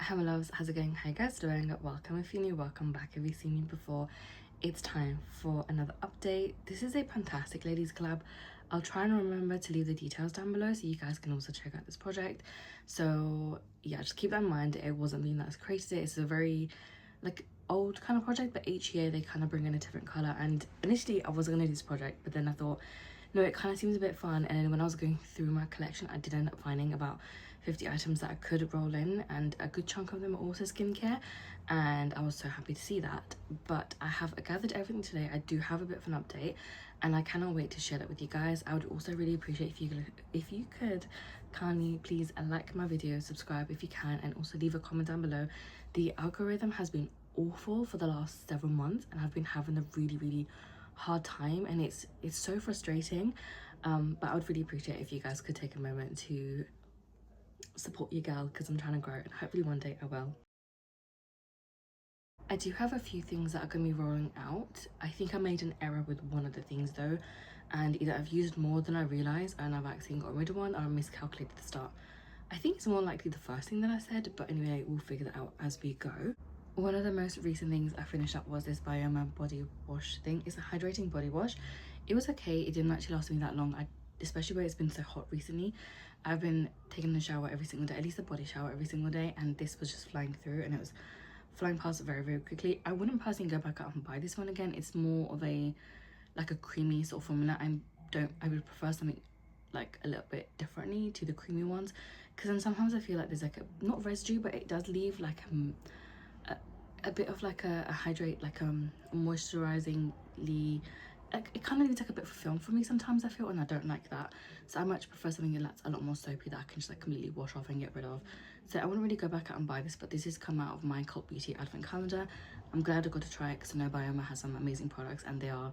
Hi my loves, how's it going? How you guys doing? Welcome if you're new, welcome back if you've seen me before. It's time for another update. This is a Pantastic ladies collab. I'll try and remember to leave the details down below so you guys can also check out this project. So yeah, just keep that in mind. It wasn't me that's created it. It's a very like old kind of project, but each year they kind of bring in a different color. And initially I wasn't gonna do this project, but then I thought, no, it kind of seems a bit fun. And then when I was going through my collection, I did end up finding about 50 items that I could roll in, and a good chunk of them are also skincare, and I was so happy to see that. But I have gathered everything today. I do have a bit of an update and I cannot wait to share that with you guys. I would also really appreciate if you could kindly please like my video, subscribe if you can, and also leave a comment down below. The algorithm has been awful for the last several months and I've been having a really hard time, and it's so frustrating. But I would really appreciate if you guys could take a moment to support your girl, because I'm trying to grow and hopefully one day I will. I do have a few things that are going to be rolling out. I think I made an error with one of the things though, and either I've used more than I realized and I've actually got rid of one, or I miscalculated the start. I think it's more likely the first thing that I said, but anyway, we'll figure that out as we go. One of the most recent things I finished up was this ByMehshake body wash thing. It's a hydrating body wash. It was okay. It didn't actually last me that long, especially where it's been so hot recently. I've been taking a shower every single day, at least a body shower every single day, and this was just flying through and it was flying past very quickly. I wouldn't personally go back out and buy this one again. It's more of a like a creamy sort of formula. I would prefer something like a little bit differently to the creamy ones, because then sometimes I feel like there's like a not residue, but it does leave like a bit of like a hydrate, like moisturizingly, like it kind of needs like a bit of film for me sometimes, I feel, and I don't like that. So I much prefer something that's a lot more soapy that I can just like completely wash off and get rid of. So I wouldn't really go back out and buy this, but this has come out of my Cult Beauty advent calendar. I'm glad I got to try it because I know ByMehshake has some amazing products and they are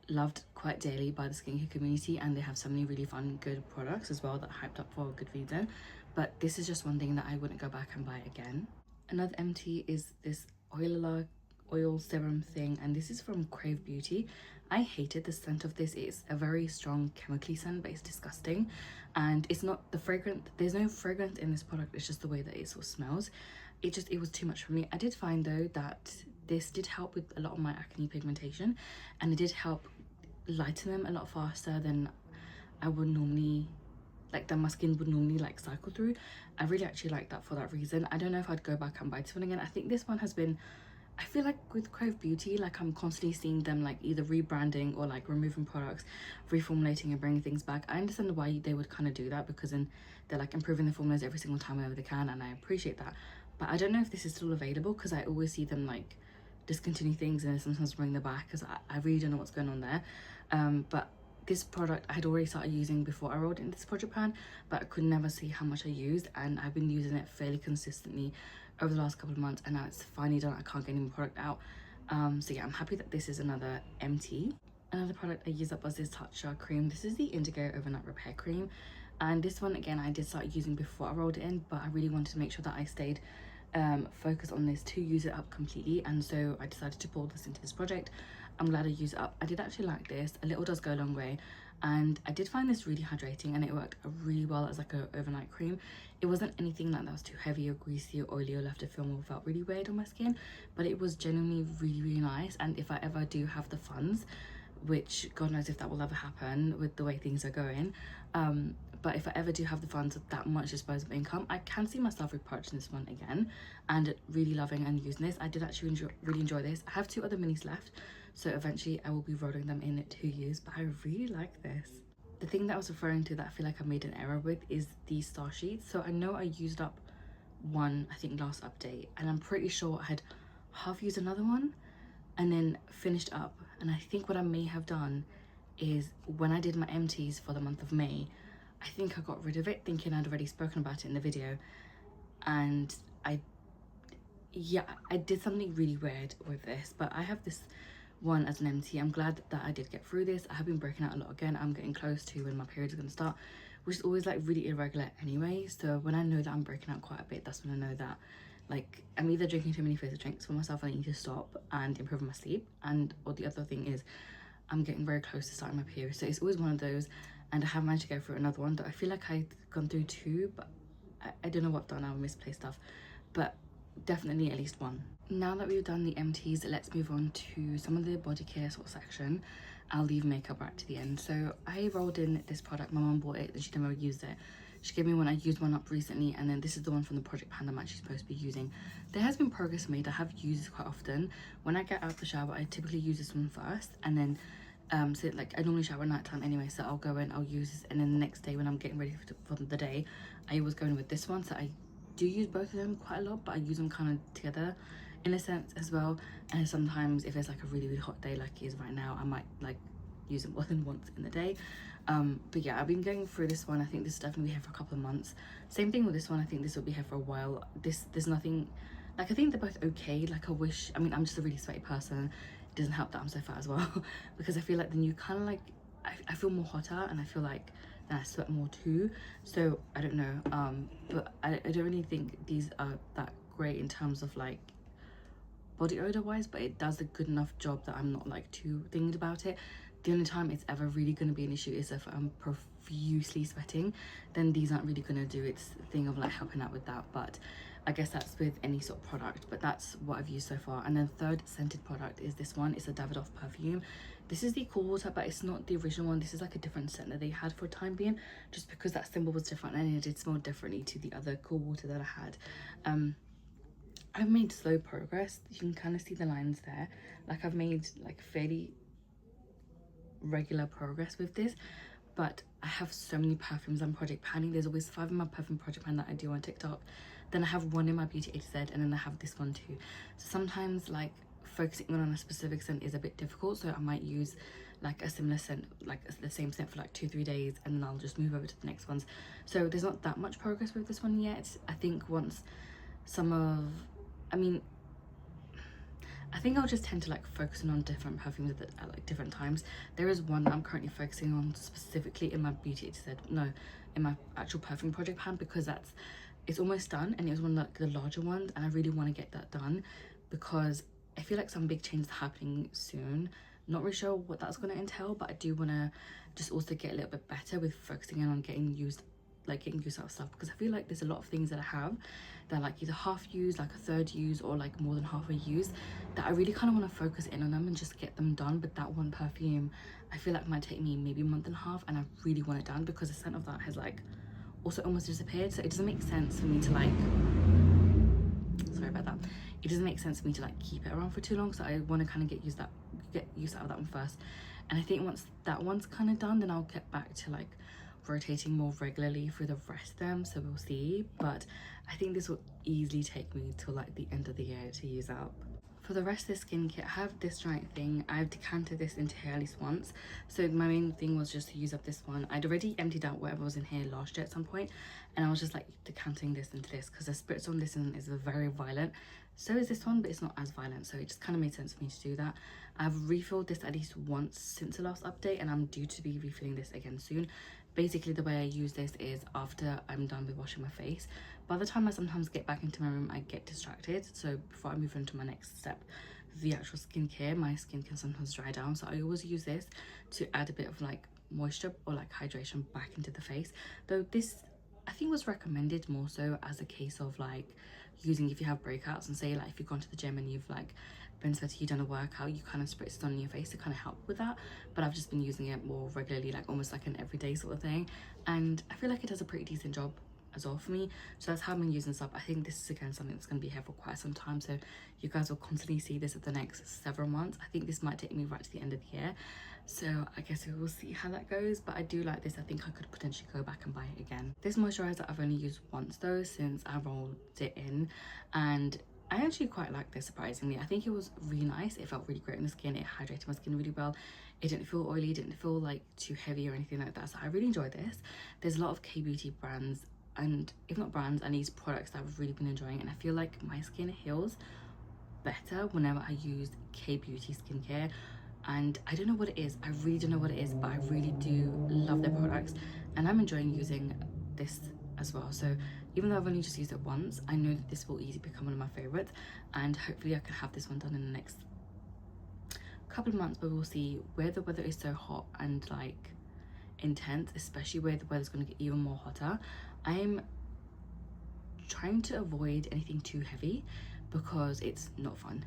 loved quite daily by the skincare community, and they have so many really fun good products as well that are hyped up for a good reason. But this is just one thing that I wouldn't go back and buy again. Another MT is this oil serum thing, and this is from Crave Beauty. I hated the scent of this. It's a very strong chemically scent, but it's disgusting, and it's not the fragrant, there's no fragrance in this product, it's just the way that it sort of smells. It was too much for me. I did find though that this did help with a lot of my acne pigmentation, and it did help lighten them a lot faster than I would normally, like that my skin would normally like cycle through. I really actually like that for that reason. I don't know if I'd go back and buy this one again. I think this one has been, I feel like with Crave Beauty, like I'm constantly seeing them like either rebranding or like removing products, reformulating and bringing things back. I understand why they would kind of do that, because then they're like improving the formulas every single time whenever they can, and I appreciate that. But I don't know if this is still available, because I always see them like discontinue things and sometimes bring them back, because I really don't know what's going on there. But this product I had already started using before I rolled into this project pan, but I could never see how much I used, and I've been using it fairly consistently over the last couple of months, and now it's finally done. I can't get any more product out. So yeah, I'm happy that this is another MT. Another product I used up was this Tatcha cream. This is the Indigo Overnight Repair Cream, and this one again I did start using before I rolled it in, but I really wanted to make sure that I stayed focused on this to use it up completely, and so I decided to pull this into this project. I'm glad I used it up. I did actually like this. A little does go a long way, and I did find this really hydrating, and it worked really well as like an overnight cream. It wasn't anything like that was too heavy or greasy or oily or left a film or felt really weird on my skin, but it was genuinely really nice. And if I ever do have the funds, which God knows if that will ever happen with the way things are going, but if I ever do have the funds of that much disposable income, I can see myself repurchasing this one again and really loving and using this. I did actually really enjoy this. I have 2 other minis left, so eventually I will be rolling them in to use, but I really like this. The thing that I was referring to that I feel like I made an error with is these star sheets. So I know I used up one, I think last update, and I'm pretty sure I had half used another one and then finished up. And I think what I may have done is when I did my MTs for the month of May, I think I got rid of it thinking I'd already spoken about it in the video, and I did something really weird with this. But I have this one as an MT. I'm glad that I did get through this. I have been breaking out a lot again. I'm getting close to when my period is going to start, which is always like really irregular anyway. So when I know that I'm breaking out quite a bit, that's when I know that like I'm either drinking too many fizzy drinks for myself and I need to stop and improve my sleep, and or the other thing is I'm getting very close to starting my period. So it's always one of those, and I have managed to go through another one that I feel like I've gone through 2, but I don't know what I've done. I've misplaced stuff. but definitely at least one. Now that we've done the empties, let's move on to some of the body care sort of section. I'll leave makeup right to the end. So I rolled in this product. My mum bought it and she never used it. She gave me one. I used one up recently, and then this is the one from the Project Pan I'm actually supposed to be using. There has been progress made. I have used this quite often. When I get out of the shower, I typically use this one first, and then so like I normally shower at night time anyway, so I'll go in, I'll use this, and then the next day when I'm getting ready for the day, I always go in with this one. So I do use both of them quite a lot, but I use them kind of together in a sense as well. And sometimes if it's like a really, really hot day like it is right now, I might like use it more than once in the day. But yeah, I've been going through this one. I think this will definitely be here for a couple of months. Same thing with this one. I think this will be here for a while. There's nothing, like, I think they're both okay. Like, I mean, I'm just a really sweaty person. It doesn't help that I'm so fat as well because I feel like then you kind of like, I feel more hotter, and I feel like then I sweat more too. So I don't know, but I don't really think these are that great in terms of like body odor wise, but it does a good enough job that I'm not like too thinking about it. The only time it's ever really going to be an issue is if I'm profusely sweating. Then these aren't really going to do its thing of like helping out with that. But I guess that's with any sort of product, but that's what I've used so far. And then third scented product is this one. It's a Davidoff perfume. This is the Cool Water, but it's not the original one. This is like a different scent that they had for a time being, just because that symbol was different and it did smell differently to the other Cool Water that I had. I've made slow progress. You can kind of see the lines there. Like, I've made like fairly regular progress with this, but I have so many perfumes I'm project panning. There's always 5 in my perfume project pan that I do on TikTok. Then I have 1 in my beauty A to Z, and then I have this one too. So sometimes like focusing on a specific scent is a bit difficult, so I might use like a similar scent, like the same scent for like 2-3 days, and then I'll just move over to the next ones. So there's not that much progress with this one yet. I think once I think I'll just tend to like focusing on different perfumes at like different times. There is one that I'm currently focusing on specifically in my beauty in my actual perfume project pan, because it's almost done, and it was one of like the larger ones, and I really want to get that done because I feel like some big changes are happening soon. Not really sure what that's going to entail, but I do want to just also get a little bit better with focusing in on getting used out of stuff, because I feel like there's a lot of things that I have that are like either half used, like a third use, or like more than half a use, that I really kind of want to focus in on them and just get them done. But that one perfume I feel like might take me maybe a month and a half, and I really want it done because the scent of that has like also almost disappeared. So it doesn't make sense for me to like, sorry about that, it doesn't make sense for me to like keep it around for too long. So I want to kind of get used out of that one first, and I think once that one's kind of done, then I'll get back to like rotating more regularly for the rest of them. So we'll see, but I think this will easily take me till like the end of the year to use up. For the rest of the skincare, I have this giant thing. I've decanted this into here at least once, so my main thing was just to use up this one. I'd already emptied out whatever was in here last year at some point, and I was just like decanting this into this because the spritz on this is very violent. So is this one, but it's not as violent, so it just kind of made sense for me to do that. I've refilled this at least once since the last update, and I'm due to be refilling this again soon. Basically, the way I use this is after I'm done with washing my face. By the time I sometimes get back into my room, I get distracted. So before I move on to my next step, the actual skincare, my skin can sometimes dry down. So I always use this to add a bit of like moisture or like hydration back into the face. Though this, I think, was recommended more so as a case of like using if you have breakouts, and say like if you've gone to the gym and you've like been sweaty, you've done a workout, you kind of spritz it on your face to kind of help with that. But I've just been using it more regularly, like almost like an everyday sort of thing, and I feel like it does a pretty decent job as well for me. So that's how I've been using this up. I think this is again something that's going to be here for quite some time, so you guys will constantly see this at the next several months. I think this might take me right to the end of the year, so I guess we will see how that goes. But I do like this. I think I could potentially go back and buy it again. This moisturizer I've only used once though since I rolled it in, and I actually quite like this, surprisingly. I think it was really nice. It felt really great on the skin. It hydrated my skin really well. It didn't feel oily, it didn't feel like too heavy or anything like that. So I really enjoyed this. There's a lot of K-beauty brands, and if not brands, and these products that I've really been enjoying, and I feel like my skin heals better whenever I use K-beauty skincare. And I don't know what it is. I really don't know what it is, but I really do love their products, and I'm enjoying using this as well. So even though I've only just used it once, I know that this will easily become one of my favorites, and hopefully I can have this one done in the next couple of months. But we'll see. Where the weather is so hot and like intense, especially where the weather's going to get even more hotter, I'm trying to avoid anything too heavy because it's not fun.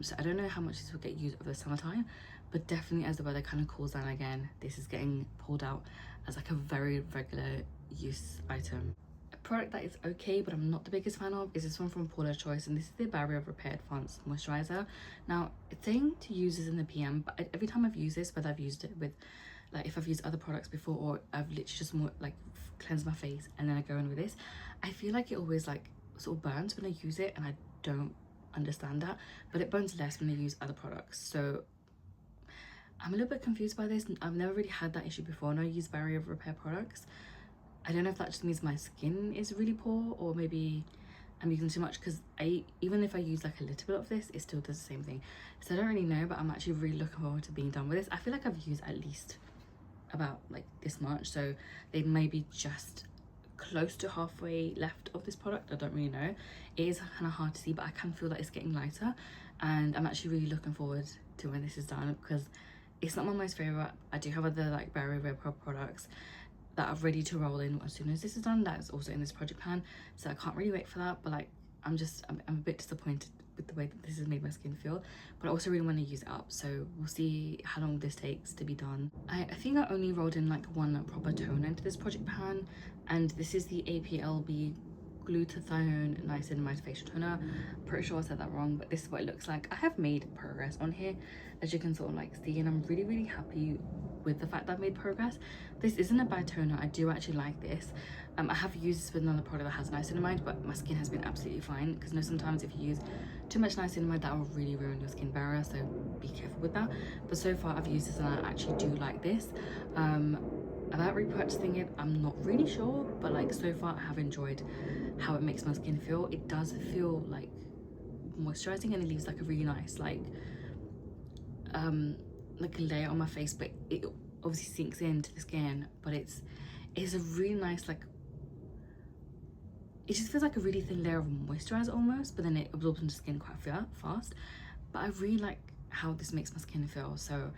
So I don't know how much this will get used over the summertime, but definitely as the weather kind of cools down again, this is getting pulled out as like a very regular use item. A product that is okay but I'm not the biggest fan of is this one from Paula Choice, and this is the Barrier Repair Advanced Moisturizer. Now it's saying to use this in the PM, but every time I've used this, whether I've used it with like if I've used other products before or I've literally just more like cleansed my face and then I go in with this, I feel like it always like sort of burns when I use it, and I don't understand that, but it burns less when I use other products. So I'm a little bit confused by this. I've never really had that issue before when I use barrier repair products. I don't know if that just means my skin is really poor or maybe I'm using too much, because even if I use like a little bit of this, it still does the same thing. So I don't really know, but I'm actually really looking forward to being done with this. I feel like I've used at least about like this much, so they may be just close to halfway left of this product. I don't really know. It is kind of hard to see, but I can feel that it's getting lighter, and I'm actually really looking forward to when this is done because it's not my most favorite. I do have other like barrier repair products that are ready to roll in as soon as this is done. That's also in this project pan, so I can't really wait for that. But like I'm a bit disappointed with the way that this has made my skin feel, but I also really want to use it up, so we'll see how long this takes to be done. I think I only rolled in like one proper toner into this project pan, and this is the APLB glutathione niacinamide facial toner. I'm pretty sure I said that wrong, but this is what it looks like. I have made progress on here, as you can sort of like see, and I'm really happy with the fact that I've made progress. This isn't a bad toner. I do actually like this. I have used this with another product that has niacinamide, but my skin has been absolutely fine, because you know sometimes if you use too much niacinamide, that will really ruin your skin barrier, so be careful with that. But so far I've used this and I actually do like this. About repurchasing it, I'm not really sure, but like so far I have enjoyed how it makes my skin feel. It does feel like moisturizing, and it leaves like a really nice like layer on my face, but it obviously sinks into the skin, but it's a really nice like, it just feels like a really thin layer of moisturizer almost, but then it absorbs into skin quite fast. But I really like how this makes my skin feel. So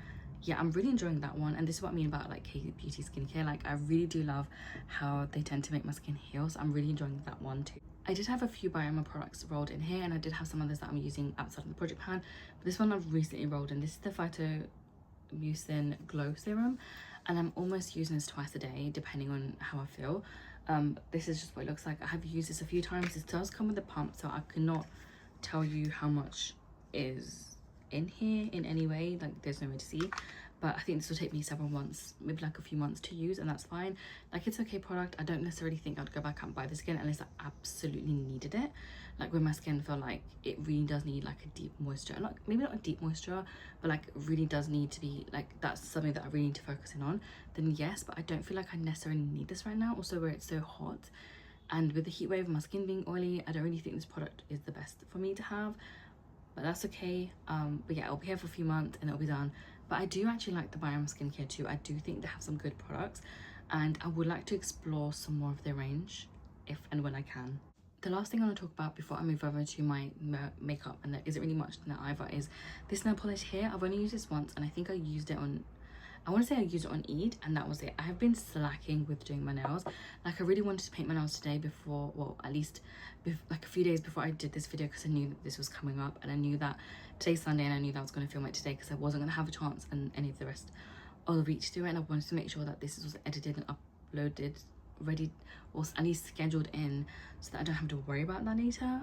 yeah, I'm really enjoying that one. And this is what I mean about like K-beauty skincare. Like I really do love how they tend to make my skin heal, so I'm really enjoying that one too. I did have a few ByMehshake products rolled in here, and I did have some others that I'm using outside of the project pan, but this one I've recently rolled in. This is the Phytomucin Glow Serum, and I'm almost using this twice a day depending on how I feel. This is just what it looks like. I have used this a few times. This does come with a pump, so I cannot tell you how much is in here in any way, like there's no way to see, but I think this will take me several months, maybe like a few months to use, and that's fine. Like it's okay product. I don't necessarily think I'd go back and buy this again unless I absolutely needed it, like when my skin felt like it really does need like a deep moisture, like maybe not a deep moisture, but like really does need to be like, that's something that I really need to focus in on, then yes. But I don't feel like I necessarily need this right now, also where it's so hot, and with the heat wave, my skin being oily, I don't really think this product is the best for me to have, but that's okay. But yeah, I'll be here for a few months and it'll be done. But I do actually like the ByMehshake skincare too. I do think they have some good products, and I would like to explore some more of their range if and when I can. The last thing I want to talk about before I move over to my makeup, and there isn't really much in that either, is this nail polish here. I've only used this once, and I think I used it on, I want to say I used it on Eid, and that was it. I have been slacking with doing my nails. Like I really wanted to paint my nails today before, well, at least like a few days before I did this video, because I knew that this was coming up, and I knew that today's Sunday, and I knew that I was going to film it today because I wasn't going to have a chance and any of the rest of the week to do it, and I wanted to make sure that this was edited and uploaded, ready, or at least scheduled in, so that I don't have to worry about that later.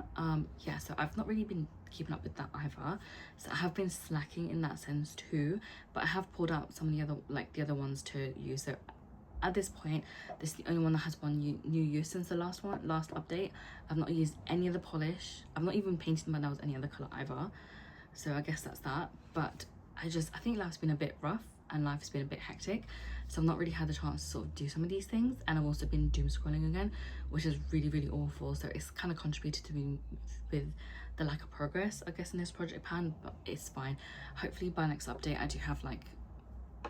Yeah, so I've not really been keeping up with that either, so I have been slacking in that sense too, but I have pulled out some of the other, like the other ones to use. So at this point, this is the only one that has one new use since the last update. I've not used any other polish. I've not even painted my nails any other color either, so I guess that's that. But I think life's been a bit rough and life's been a bit hectic, so I've not really had the chance to sort of do some of these things, and I've also been doom scrolling again, which is really awful. So it's kind of contributed to me with the lack of progress, I guess, in this project pan, but it's fine. Hopefully by next update I do have like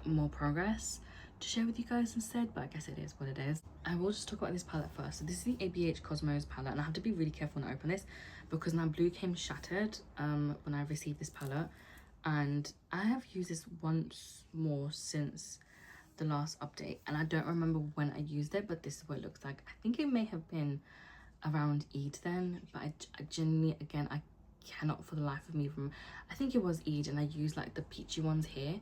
more progress to share with you guys instead, but I guess it is what it is. I will just talk about this palette first. So this is the ABH Cosmos palette, and I have to be really careful when I open this because my blue came shattered when I received this palette, and I have used this once more since the last update, and I don't remember when I used it, but this is what it looks like. I think it may have been around Eid then, but I genuinely, again, I cannot for the life of me I think it was Eid, and I used like the peachy ones here.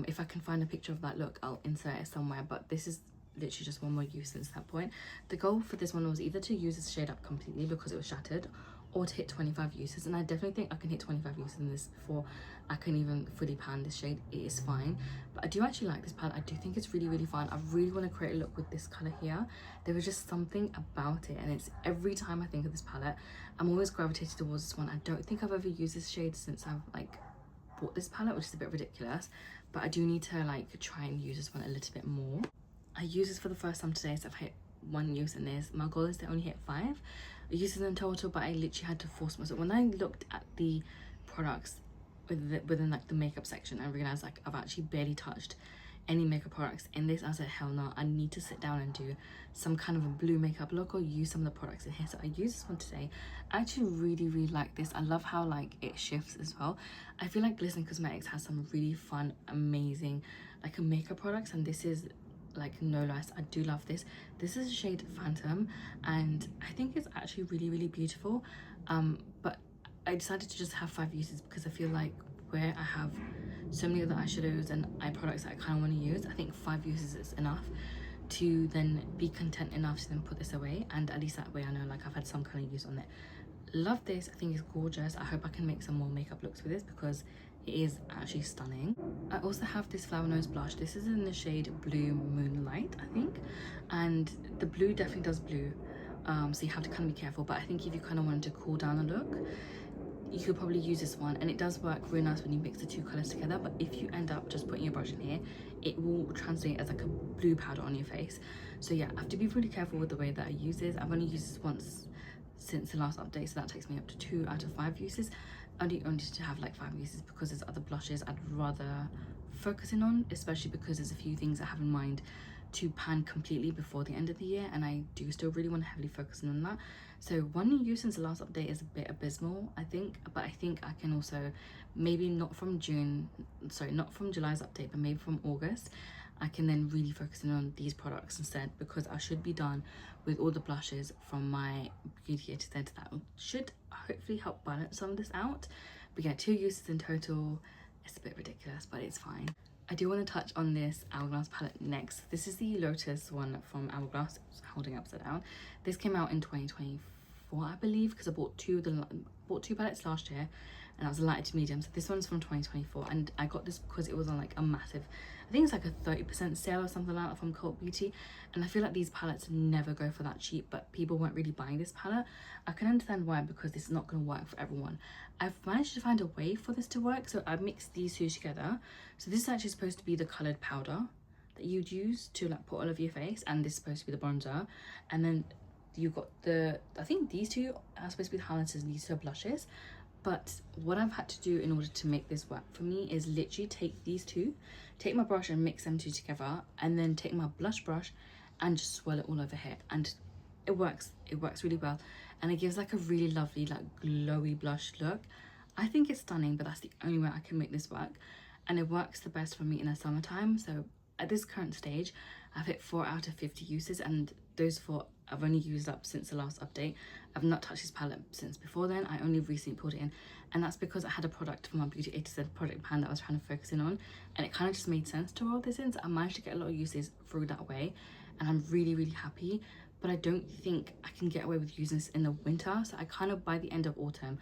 If I can find a picture of that look, I'll insert it somewhere, but this is literally just one more use since that point. The goal for this one was either to use this shade up completely because it was shattered, or to hit 25 uses, and I definitely think I can hit 25 uses in this before I can even fully pan this shade. It is fine, but I do actually like this palette. I do think it's really, really fun. I really want to create a look with this color here. There was just something about it, and it's every time I think of this palette, I'm always gravitated towards this one. I don't think I've ever used this shade since I've like bought this palette, which is a bit ridiculous, but I do need to like try and use this one a little bit more. I used this for the first time today, so I've hit 1 use in this. My goal is to only hit 5 uses in total, but I literally had to force myself. When I looked at the products within like the makeup section, I realized like I've actually barely touched any makeup products in this. I said, hell no, I need to sit down and do some kind of a blue makeup look or use some of the products in here. So I used this one today. I actually really, really like this. I love how like it shifts as well. I feel like Glistening Cosmetics has some really fun, amazing like makeup products, and this is like no less. I do love this. This is a shade Phantom, and I think it's actually really, really beautiful. But I decided to just have 5 uses because I feel like where I have so many other eyeshadows and eye products that I kind of want to use, I think 5 uses is enough to then be content enough to then put this away, and at least that way I know like I've had some kind of use on it. Love this. I think it's gorgeous. I hope I can make some more makeup looks with this because it is actually stunning. I also have this Flower Nose blush. This is in the shade Blue Moonlight, I think, and the blue definitely does blue, so you have to kind of be careful, but I think if you kind of wanted to cool down a look, you could probably use this one, and it does work really nice when you mix the 2 colors together. But if you end up just putting your brush in here, it will translate as like a blue powder on your face. So yeah, I have to be really careful with the way that I use this. I've only used this once since the last update, so that takes me up to 2 out of 5 uses. Only to have like 5 uses because there's other blushes I'd rather focus in on, especially because there's a few things I have in mind to pan completely before the end of the year, and I do still really want to heavily focus in on that. So 1 new use since the last update is a bit abysmal, I think, but I think I can also, maybe not from July's update, but maybe from August, I can then really focus in on these products instead, because I should be done with all the blushes from my Beauty A to Z. That should hopefully help balance some of this out. But yeah, 2 uses in total. It's a bit ridiculous, but it's fine. I do want to touch on this Hourglass palette next. This is the Lotus one from Hourglass. It's holding upside down. This came out in 2024, I believe, because I bought two palettes last year, and that was a light to medium. So this one's from 2024, and I got this because it was on like a massive, I think it's like a 30% sale or something like that from Cult Beauty, and I feel like these palettes never go for that cheap, but people weren't really buying this palette. I can understand why, because this is not going to work for everyone. I've managed to find a way for this to work, so I've mixed these 2 together. So this is actually supposed to be the coloured powder that you'd use to like put all over your face, and this is supposed to be the bronzer, and then you've got the, I think these 2 are supposed to be the highlighters and these 2 are blushes. But what I've had to do in order to make this work for me is literally take these 2, take my brush and mix them 2 together, and then take my blush brush and just swirl it all over here, and it works really well, and it gives like a really lovely like glowy blush look. I think it's stunning, but that's the only way I can make this work, and it works the best for me in the summertime. So at this current stage, I've hit 4 out of 50 uses, and those 4 I've only used up since the last update. I've not touched this palette since before then. I only recently pulled it in, and that's because I had a product for my Beauty A to Z project pan that I was trying to focus in on, and it kind of just made sense to roll this in. So I managed to get a lot of uses through that way, and I'm really, really happy. But I don't think I can get away with using this in the winter, so I kind of, by the end of autumn,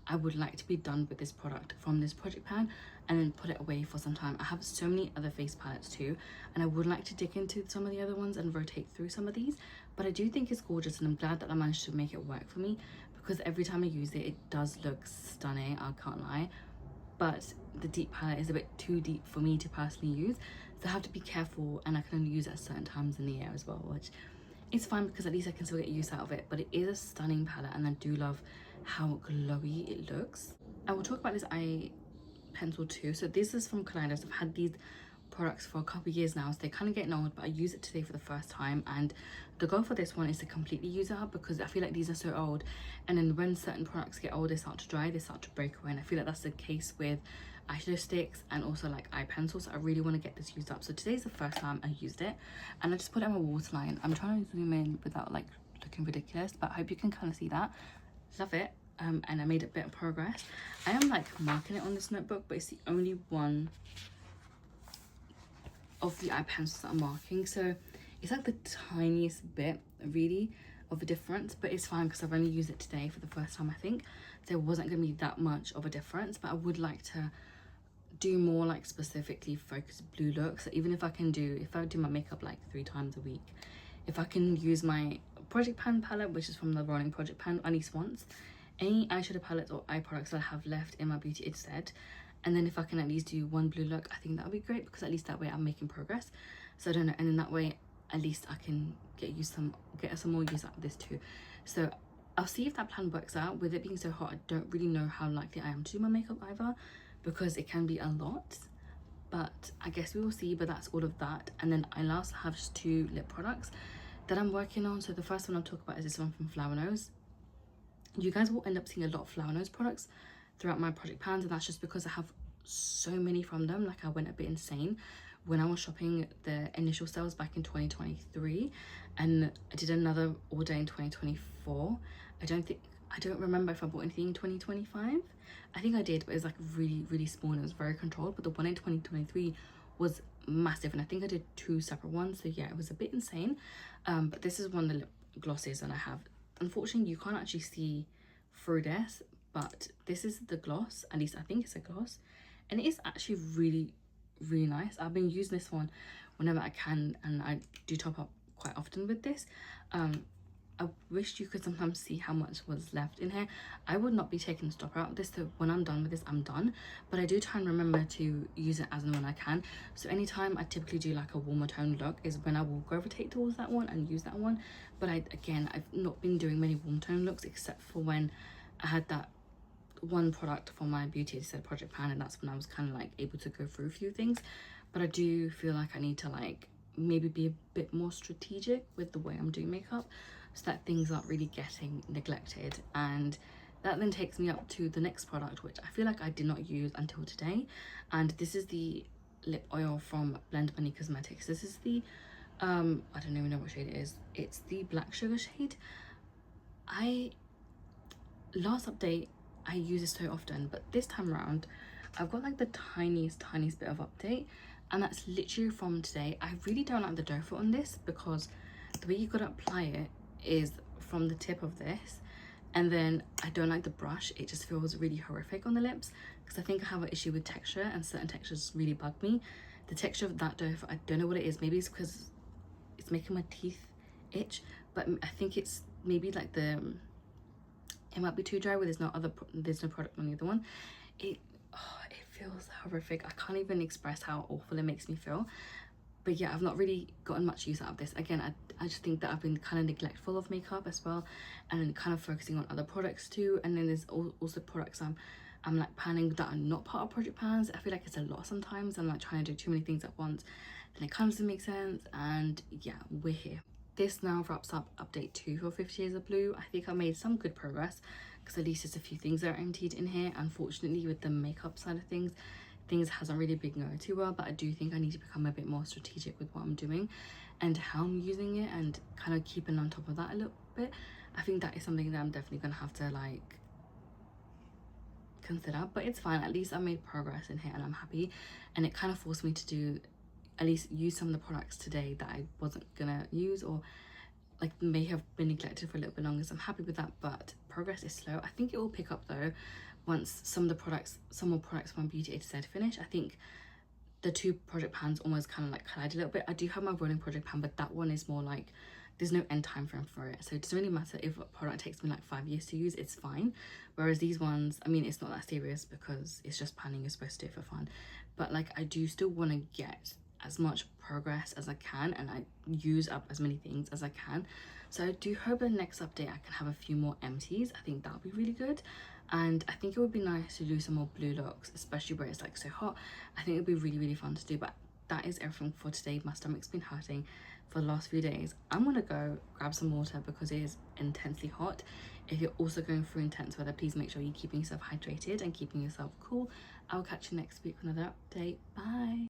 I would like to be done with this product from this project pan and then put it away for some time. I have so many other face palettes too, and I would like to dig into some of the other ones and rotate through some of these, but I do think it's gorgeous, and I'm glad that I managed to make it work for me, because every time I use it, it does look stunning, I can't lie. But the deep palette is a bit too deep for me to personally use, so I have to be careful, and I can only use it at certain times in the year as well, which it's fine because at least I can still get use out of it. But it is a stunning palette, and I do love how glowy it looks. I will talk about this eye pencil too. So this is from Collab. I've had these products for a couple of years now, so they're kind of getting old, but I use it today for the first time, and the goal for this one is to completely use it up, because I feel like these are so old, and then when certain products get old, they start to dry, they start to break away, and I feel like that's the case with eyeshadow sticks and also like eye pencils. So I really want to get this used up. So today's the first time I used it, and I just put it on my waterline. I'm trying to zoom in without like looking ridiculous, but I hope you can kind of see that. Love it. And I made a bit of progress. I am like marking it on this notebook, but it's the only one of the eye pencils that I'm marking, so it's like the tiniest bit really of a difference, but it's fine because I've only used it today for the first time, I think. There wasn't going to be that much of a difference, but I would like to do more like specifically focused blue looks. So even if I do my makeup like 3 times a week, if I can use my project pan palette, which is from the rolling project pan, at least once, any eyeshadow palettes or eye products that I have left in my beauty aid set, and then if I can at least do one blue look, I think that would be great, because at least that way I'm making progress. So I don't know, and then that way at least I can get some more use out of this too. So I'll see if that plan works out. With it being so hot, I don't really know how likely I am to do my makeup either, because it can be a lot, but I guess we will see. But that's all of that. And then I last have just 2 lip products that I'm working on. So the first one I'll talk about is this one from Flower Nose. You guys will end up seeing a lot of Flower Nose products throughout my project pans, and that's just because I have so many from them. Like, I went a bit insane when I was shopping the initial sales back in 2023, and I did another order in 2024. I don't remember if I bought anything in 2025. I think I did, but it was like really small and it was very controlled. But the one in 2023 was massive, and I think I did 2 separate ones, so yeah, it was a bit insane. But this is one of the lip glosses that I have. Unfortunately, you can't actually see through this, but this is the gloss. At least I think it's a gloss, and it is actually really nice. I've been using this one whenever I can, and I do top up quite often with this. I wish you could sometimes see how much was left in here. I would not be taking the stopper out of this, so when I'm done with this, I'm done. But I do try and remember to use it as and when I can. So anytime I typically do like a warmer tone look is when I will gravitate towards that one and use that one. But I've not been doing many warm tone looks, except for when I had that one product for my beauty aid project pan, and that's when I was kind of like able to go through a few things. But I do feel like I need to like maybe be a bit more strategic with the way I'm doing makeup, so that things aren't really getting neglected. And that then takes me up to the next product, which I feel like I did not use until today, and this is the lip oil from Blend Bunny Cosmetics. This is the I don't even know what shade it is. It's the black sugar shade. Last update I use this so often, but this time around I've got like the tiniest bit of update, and that's literally from today. I really don't like the doe foot on this, because the way you gotta apply it is from the tip of this, and then I don't like the brush. It just feels really horrific on the lips, because I think I have an issue with texture, and certain textures really bug me. The texture of that doe foot, I don't know what it is. Maybe it's because it's making my teeth itch, but I think it's maybe like it might be too dry, where there's no product on the other one. It feels horrific. I can't even express how awful it makes me feel. But yeah, I've not really gotten much use out of this. Again, I just think that I've been kind of neglectful of makeup as well, and then kind of focusing on other products too. And then there's also products I'm like panning that are not part of project pans. I feel like it's a lot sometimes. I'm like trying to do too many things at once, then it kind of doesn't make sense. And yeah, we're here. This now wraps up update 2 for 50 Shades of Blue. I think I made some good progress, because at least there's a few things that are emptied in here. Unfortunately, with the makeup side of things hasn't really been going too well, but I do think I need to become a bit more strategic with what I'm doing and how I'm using it, and kind of keeping on top of that a little bit. I think that is something that I'm definitely gonna have to like consider, but it's fine. At least I made progress in here and I'm happy, and it kind of forced me to at least use some of the products today that I wasn't gonna use, or like may have been neglected for a little bit longer. So I'm happy with that, but progress is slow. I think it will pick up though once some more products from beauty aid set finish. I think the 2 project pans almost kind of like collide a little bit. I do have my rolling project pan, but that one is more like there's no end time frame for it, so it doesn't really matter if a product takes me like 5 years to use, it's fine. Whereas these ones, I mean, it's not that serious because it's just panning, you're supposed to do it for fun, but like I do still want to get as much progress as I can, and I use up as many things as I can. So I do hope the next update I can have a few more empties. I think that would be really good, and I think it would be nice to do some more blue looks, especially where it's like so hot. I think it would be really fun to do. But that is everything for today. My stomach's been hurting for the last few days. I'm gonna go grab some water because it is intensely hot. If you're also going through intense weather, please make sure you're keeping yourself hydrated and keeping yourself cool. I'll catch you next week with another update. Bye.